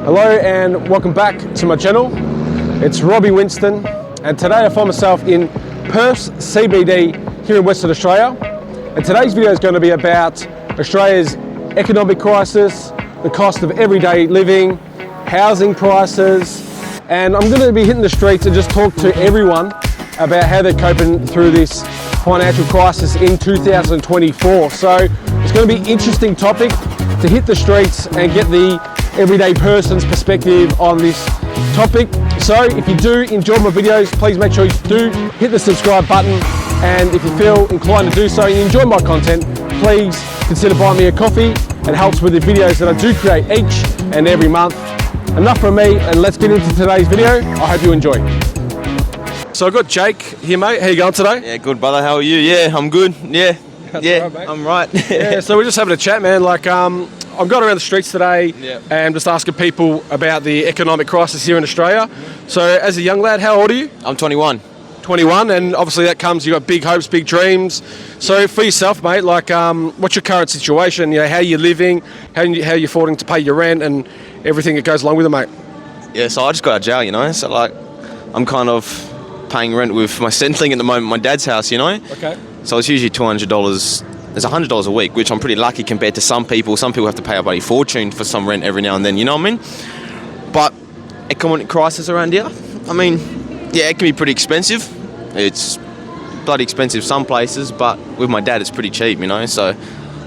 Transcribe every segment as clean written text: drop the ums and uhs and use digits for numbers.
Hello and welcome back to my channel. It's Robbie Winstone, and today I find myself in Perth CBD here in Western Australia. And today's video is going to be about Australia's economic crisis, the cost of everyday living, housing prices, and I'm going to be hitting the streets and just talk to everyone about how they're coping through this financial crisis in 2024. So it's going to be an interesting topic to hit the streets and get the everyday person's perspective on this topic. So if you do enjoy my videos, please make sure you do hit the subscribe button, and if you feel inclined to do so and you enjoy my content, please consider buying me a coffee. It helps with the videos that I do create each and every month. Enough from me, and let's get into today's video. I hope you enjoy. So I've got Jake here, mate. How you going today? Yeah, good, brother. How are you? Yeah, I'm good. Yeah, right, mate. I'm right. Yeah, so we're just having a chat, man. Like, I've gone around the streets today and just asking people about the economic crisis here in Australia. So as a young lad, how old are you? I'm 21. 21, and obviously that comes, you've got big hopes, big dreams. So for yourself, mate, like, what's your current situation? You know, how are you living? How are you affording to pay your rent and everything that goes along with it, mate? Yeah, so I just got out of jail, you know. So, like, I'm kind of paying rent with my settling at the moment, my dad's house, you know. Okay. So it's usually $200. It's $100 a week, which I'm pretty lucky compared to some people. Some people have to pay a bloody fortune for some rent every now and then, you know what I mean? But economic crisis around here, I mean, yeah, it can be pretty expensive. It's bloody expensive some places, but with my dad, it's pretty cheap, you know? So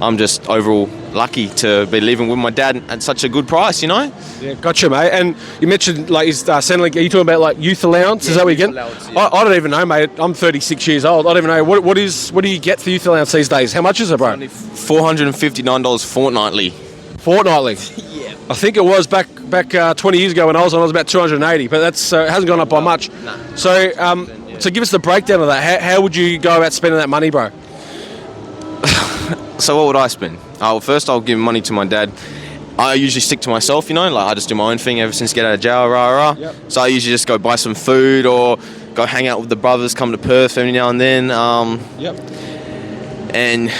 I'm just overall lucky to be living with my dad at such a good price, you know? Yeah, gotcha, mate. And you mentioned, like, is Centrelink, are you talking about, like, youth allowance? Yeah, is that what you get? Allowance, yeah. I don't even know, mate. I'm 36 years old. I don't even know. What do you get for youth allowance these days? How much is it, bro? Only $459 fortnightly. Fortnightly? Yeah. I think it was back 20 years ago when I was about 280, but that's it hasn't gone up by much. No. So give us the breakdown of that. How would you go about spending that money, bro? So what would I spend? First I'll give money to my dad. I usually stick to myself, you know, like I just do my own thing ever since get out of jail, rah. Yep. So I usually just go buy some food or go hang out with the brothers, come to Perth every now and then. Yep. And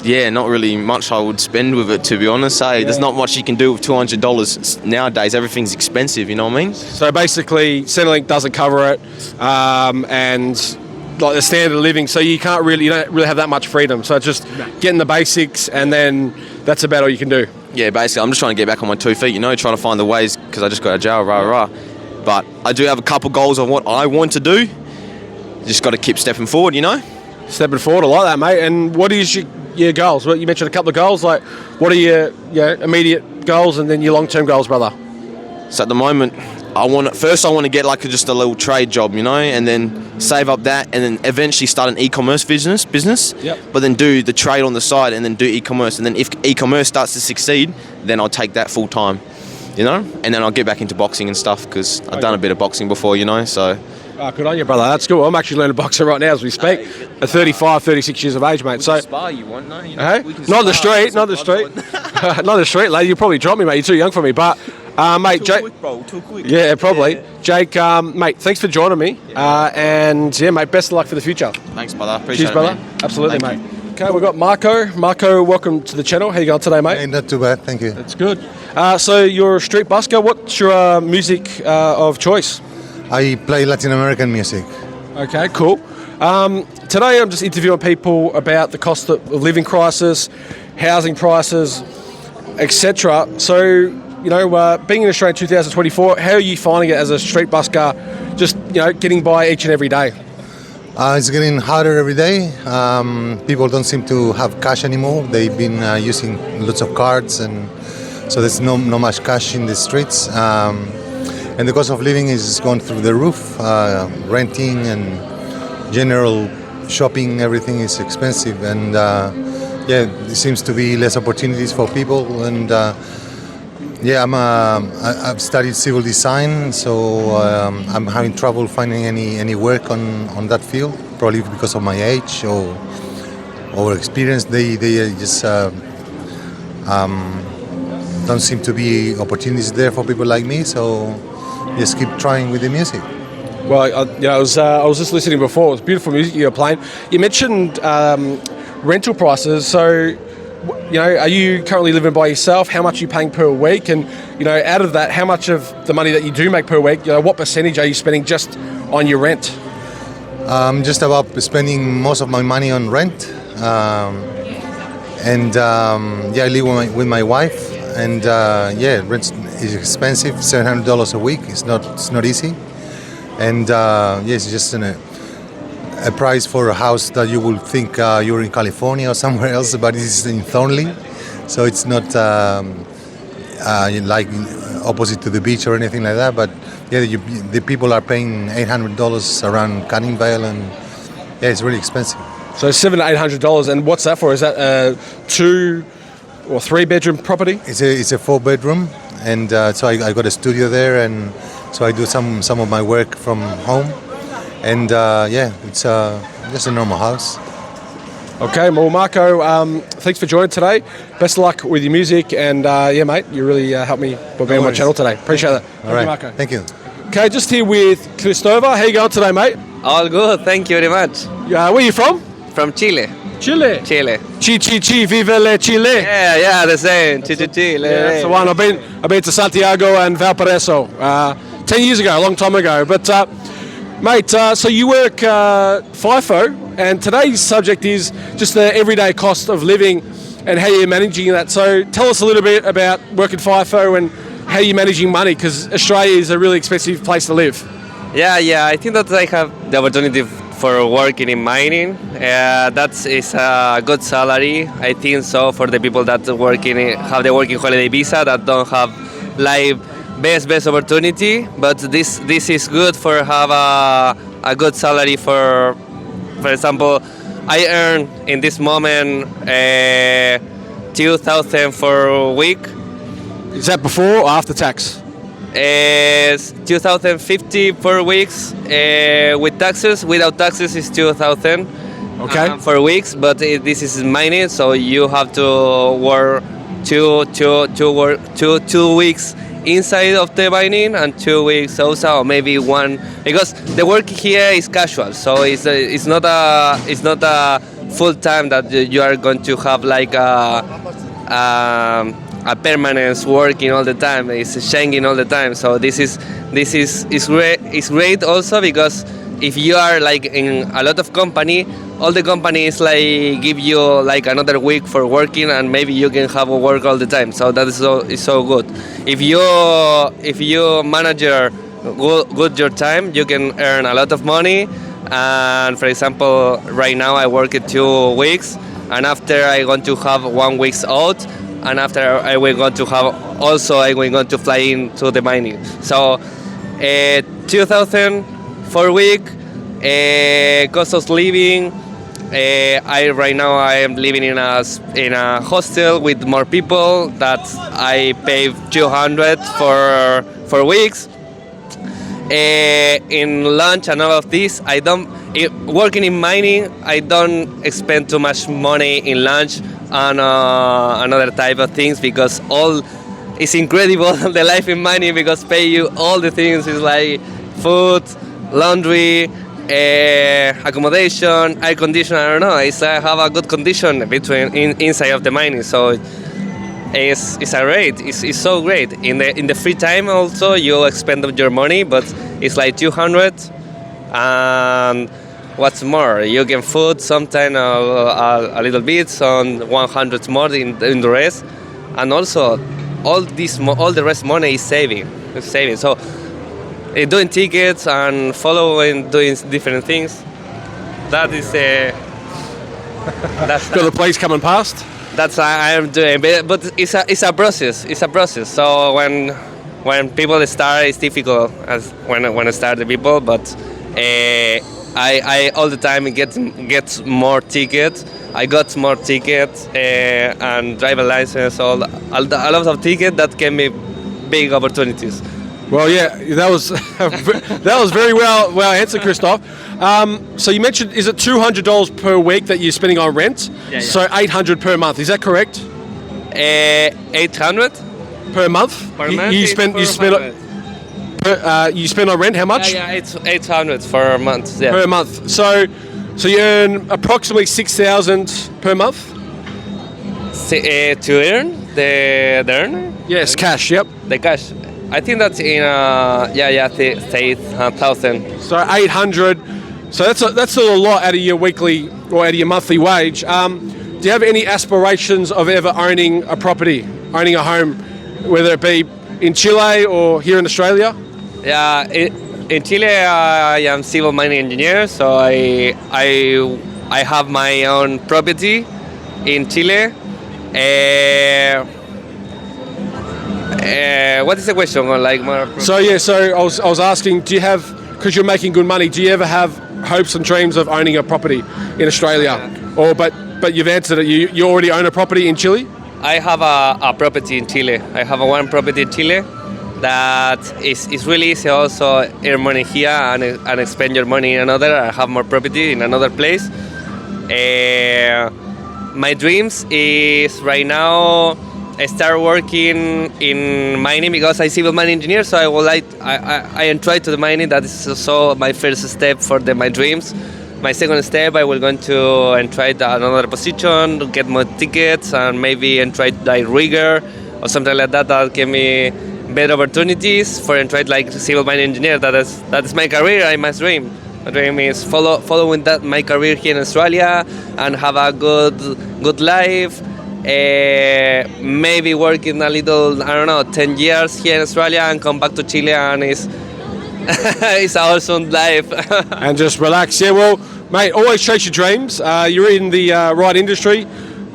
yeah, not really much I would spend with it, to be honest. There's not much you can do with $200 nowadays. Everything's expensive, you know what I mean? So basically, Centrelink doesn't cover it, and like the standard of living, so you don't really have that much freedom. So it's just getting the basics, and then that's about all you can do. Yeah, basically, I'm just trying to get back on my 2 feet, you know, trying to find the ways, because I just got out of jail, rah. But I do have a couple goals of what I want to do. Just got to keep stepping forward, you know? Stepping forward, I like that, mate. And what is your goals? Well, you mentioned a couple of goals. Like, what are your immediate goals, and then your long-term goals, brother? So at the moment, I want to get like just a little trade job, you know, and then save up that, and then eventually start an e-commerce business. Yep. But then do the trade on the side, and then do e-commerce, and then if e-commerce starts to succeed, then I'll take that full time, you know, and then I'll get back into boxing and stuff, because I've done a bit of boxing before, you know. So. Good on you, brother. That's cool. I'm actually learning boxing right now as we speak. At 35, 36 years of age, mate. So spar you want, no? You know, hey? Not the street, not the street, lad. You probably drop me, mate. You're too young for me, but. Mate, too Jake. Quick, bro. Too quick. Yeah, probably. Yeah. Jake, mate, thanks for joining me. And yeah, mate, best of luck for the future. Thanks, brother. Appreciate Cheers, brother. Man. Absolutely, Thank mate. Okay, we've got Marco. Marco, welcome to the channel. How you going today, mate? Hey, not too bad, thank you. That's good. So you're a street busker. What's your music of choice? I play Latin American music. Okay, cool. Today I'm just interviewing people about the cost of living crisis, housing prices, etc. So, you know, being in Australia in 2024, how are you finding it as a street busker, just, you know, getting by each and every day? It's getting harder every day. People don't seem to have cash anymore. They've been using lots of cards, and so there's no much cash in the streets. And the cost of living is going through the roof. Renting and general shopping, everything is expensive. And yeah, there seems to be less opportunities for people. And yeah, I've studied civil design, so I'm having trouble finding any work on that field, probably because of my age or experience. They just don't seem to be opportunities there for people like me. So just keep trying with the music. Well, I was just listening before. It was beautiful music you were playing. You mentioned rental prices. So are you currently living by yourself? How much are you paying per week? And, out of that, how much of the money that you do make per week, what percentage are you spending just on your rent? Just about spending most of my money on rent. I live with my wife. And rent is expensive, $700 a week. It's not easy. And it's just a price for a house that you will think you're in California or somewhere else, but it's in Thornley, so it's not like opposite to the beach or anything like that. But the people are paying $800 around Canning Vale, and it's really expensive. So $700 to $800, and what's that for? Is that a 2 or 3 bedroom property? It's a 4-bedroom, and so I got a studio there, and so I do some of my work from home. And it's just a normal house. Okay, well, Marco, thanks for joining today. Best of luck with your music, and mate, you really helped me by being on my channel today. Appreciate that. All right, Marco. Thank you. Okay, just here with Christova. How you going today, mate? All good, thank you very much. Where are you from? From Chile. Chile. Chile. Chi, vive le Chile. Yeah, the same. Chile. Yeah, that's the one. I've been to Santiago and Valparaiso 10 years ago, a long time ago. But mate, so you work FIFO, and today's subject is just the everyday cost of living and how you're managing that. So tell us a little bit about working FIFO and how you're managing money, because Australia is a really expensive place to live. Yeah, I think that I have the opportunity for working in mining. That is a good salary, I think so, for the people that have the working holiday visa that don't have like best opportunity. But this is good for have a good salary. For example, I earn in this moment 2,000 for a week. Is that before or after tax? 2,050 per weeks with taxes. Without taxes is 2,000. Okay. For weeks, but this is mining, so you have to work two weeks inside of the mining and 2 weeks also, or maybe one, because the work here is casual, so it's not a full time that you are going to have like a permanence working all the time. It's changing all the time. So this is great also, because if you are like in a lot of company, all the companies like give you like another week for working, and maybe you can have work all the time. So that is so good. If you manager good your time, you can earn a lot of money. And for example, right now I work 2 weeks, and after I want to have 1 week out. And after I will going to fly into the mining. So 2,000 for a week, cost of living. Right now I am living in a hostel with more people that I pay 200 for weeks. In lunch and all of this, working in mining, I don't spend too much money in lunch and another type of things, because it's incredible the life in mining, because pay you all the things is like food, laundry, accommodation, air conditioner. I don't know. I have a good condition inside of the mining, so it's great. It's so great. In the free time also you spend your money, but it's like 200. And what's more, you can food sometimes a little bit, some 100 more in the rest, and also all the rest money is saving. So doing tickets and doing different things. That is that's Got the place coming past? That's I am doing, but it's a process. It's a process. So when people start, it's difficult as when I start the people, but. I all the time get more tickets. I got more tickets and driver license, a lot of tickets that can be big opportunities. Well, yeah, that was very well answered, Christoph. So you mentioned, is it $200 per week that you're spending on rent? Yeah. So $800 per month. Is that correct? 800 per month. per month. You spend on rent how much? Yeah, it's 800 for a month. Yeah. Per month. So you earn approximately $6,000 per month. To earn the earner, Yes, cash. Yep. the cash. I think that's in 8,000. So 800. So that's still a lot out of your weekly or out of your monthly wage. Do you have any aspirations of ever owning a property, owning a home, whether it be in Chile or here in Australia? Yeah, in Chile I am civil mining engineer, so I have my own property in Chile. What is the question? Like more. So I was asking, do you have, because you're making good money, do you ever have hopes and dreams of owning a property in Australia? Or but you've answered it. You already own a property in Chile? I have a property in Chile. I have one property in Chile that is really easy also earn money here and spend your money in another. I have more property in another place. My dreams is right now I start working in mining because I civil mining engineer. So I would like I enjoy to the mining. That is also my first step for my dreams. My second step, I will go to and try another position, get more tickets, and maybe and try like rigger or something like that. That give me better opportunities for and try like civil mining engineer. That is my career. My dream. My dream is following that my career here in Australia and have a good life. Maybe working a little, I don't know, 10 years here in Australia and come back to Chile and it's an awesome life. And just relax. Yeah, well, mate, always chase your dreams. You're in the right industry,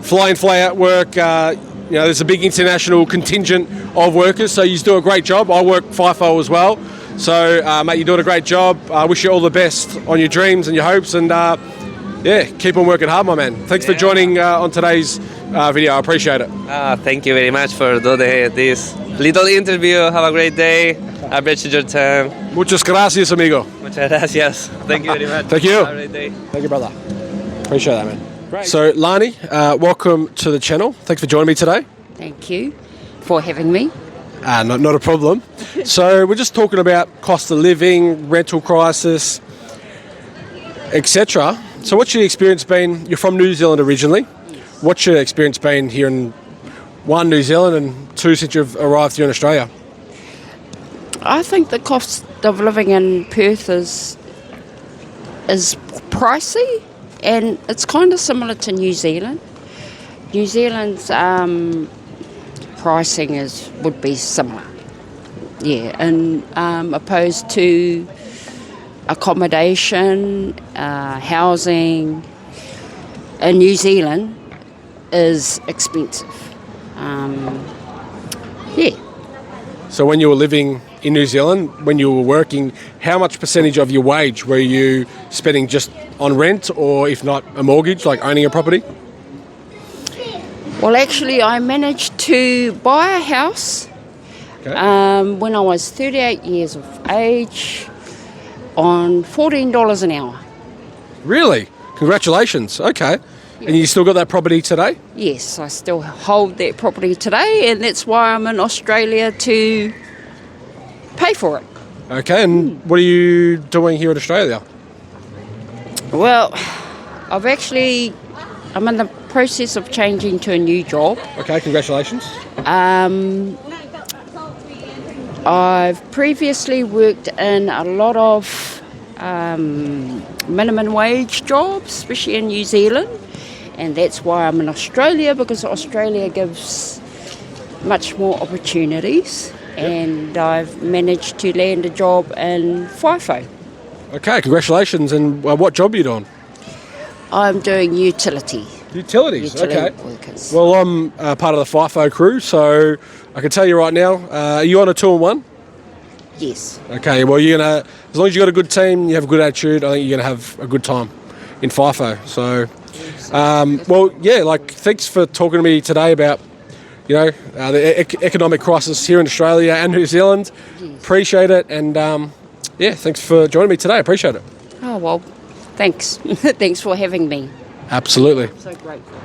fly in, fly out work. There's a big international contingent of workers, so you do a great job. I work FIFO as well. So, mate, you're doing a great job. I wish you all the best on your dreams and your hopes. And, keep on working hard, my man. Thanks for joining on today's video. I appreciate it. Thank you very much for doing this little interview. Have a great day. I appreciate your time. Muchas gracias, amigo. Muchas gracias. Thank you very much. Thank you. Have a great day. Thank you, brother. Appreciate that, man. Great. So, Lani, welcome to the channel. Thanks for joining me today. Thank you for having me. Not a problem. So, we're just talking about cost of living, rental crisis, etc. So, what's your experience been? You're from New Zealand originally. Yes. What's your experience been here in New Zealand and 2 since you've arrived here in Australia? I think the cost of living in Perth is pricey, and it's kind of similar to New Zealand. New Zealand's pricing would be similar, and opposed to accommodation, housing in New Zealand is expensive. So when you were living in New Zealand, when you were working, how much percentage of your wage were you spending just on rent, or if not a mortgage, like owning a property? Well, actually, I managed to buy a house when I was 38 years of age on $14 an hour. Really? Congratulations. Okay. Yeah. And you still got that property today? Yes, I still hold that property today, and that's why I'm in Australia to pay for it. Okay, and what are you doing here in Australia? Well, I'm in the process of changing to a new job. Okay, congratulations. I've previously worked in a lot of minimum wage jobs, especially in New Zealand, and that's why I'm in Australia, because Australia gives much more opportunities. And I've managed to land a job in FIFO. Okay, congratulations. And what job are you doing? I'm doing Utilities, okay. Workers. Well, I'm part of the FIFO crew, so I can tell you right now, are you on a 2-on-1? Yes. Okay, well, as long as you've got a good team, you have a good attitude, I think you're going to have a good time in FIFO. So, thanks for talking to me today about the economic crisis here in Australia and New Zealand. Yes. Appreciate it, and thanks for joining me today. I appreciate it. Oh, well, thanks. Thanks for having me. Absolutely. I'm so grateful.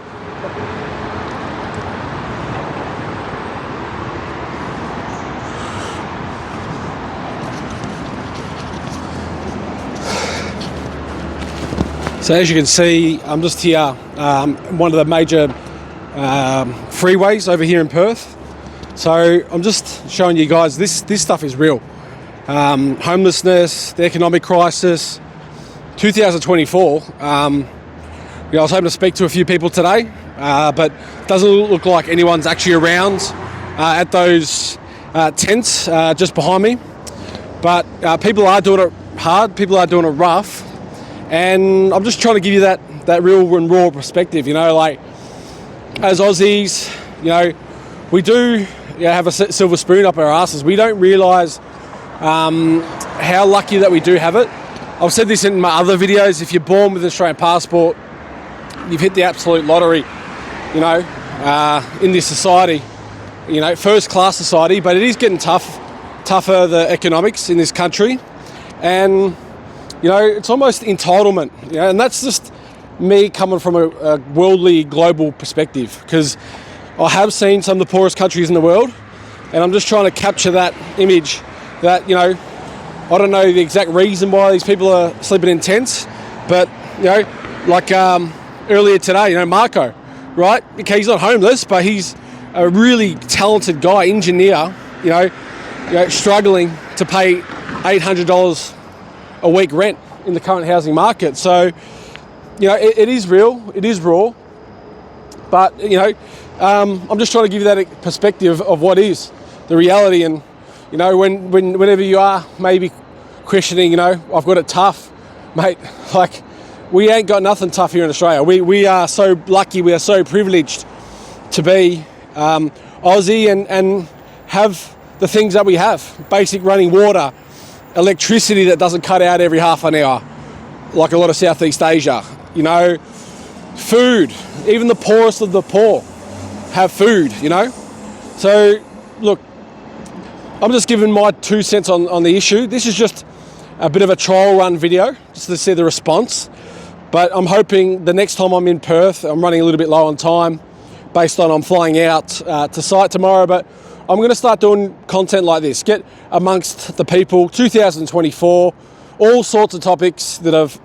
So as you can see, I'm just here, one of the major freeways over here in Perth. So I'm just showing you guys this stuff is real. Homelessness, the economic crisis, 2024. I was hoping to speak to a few people today, but it doesn't look like anyone's actually around at those tents just behind me. But people are doing it hard, people are doing it rough, and I'm just trying to give you that real and raw perspective. Like as Aussies, we do have a silver spoon up our asses. We don't realise how lucky that we do have it. I've said this in my other videos. If you're born with an Australian passport, you've hit the absolute lottery, in this society, first class society, but it is getting tougher, the economics in this country. And, it's almost entitlement, and that's just me coming from a worldly, global perspective, because I have seen some of the poorest countries in the world, and I'm just trying to capture that image that, I don't know the exact reason why these people are sleeping in tents, but, like earlier today, Marco, right? Okay, he's not homeless, but he's a really talented guy, engineer, struggling to pay $800 a week rent in the current housing market. So, it is real, it is raw, but, I'm just trying to give you that perspective of what is the reality. And, whenever you are maybe questioning, I've got it tough, mate, like, we ain't got nothing tough here in Australia. We are so lucky, we are so privileged to be Aussie and have the things that we have. Basic running water, electricity that doesn't cut out every half an hour, like a lot of Southeast Asia. Food, even the poorest of the poor have food, So, look, I'm just giving my 2 cents on the issue. This is just a bit of a trial run video, just to see the response. But I'm hoping the next time I'm in Perth, I'm running a little bit low on time, based on I'm flying out to site tomorrow, but I'm going to start doing content like this, get amongst the people. 2024, all sorts of topics that have,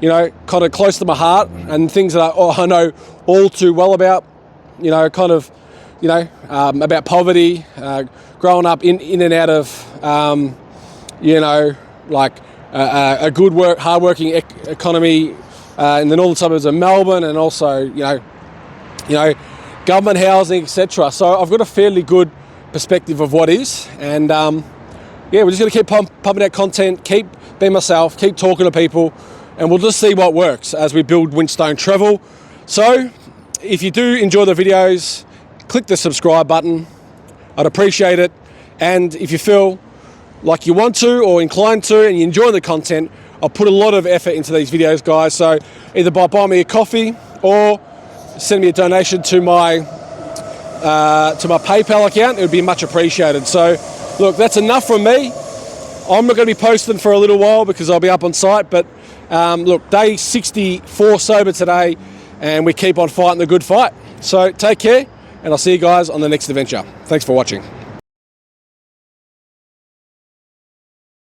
kind of close to my heart, and things that I know all too well about, about poverty, growing up in and out of, a good hard-working economy in the northern suburbs of Melbourne, and also, government housing, etc. So I've got a fairly good perspective of what is, and we're just going to keep pumping out content, keep being myself, keep talking to people, and we'll just see what works as we build Winstone Travel. So if you do enjoy the videos, click the subscribe button. I'd appreciate it. And if you feel like you want to or inclined to and you enjoy the content, I'll put a lot of effort into these videos, guys. So either by buying me a coffee or send me a donation to my PayPal account, it would be much appreciated. So look, that's enough from me. I'm not going to be posting for a little while because I'll be up on site, but look, day 64 sober today, and we keep on fighting the good fight. So take care, and I'll see you guys on the next adventure. Thanks for watching.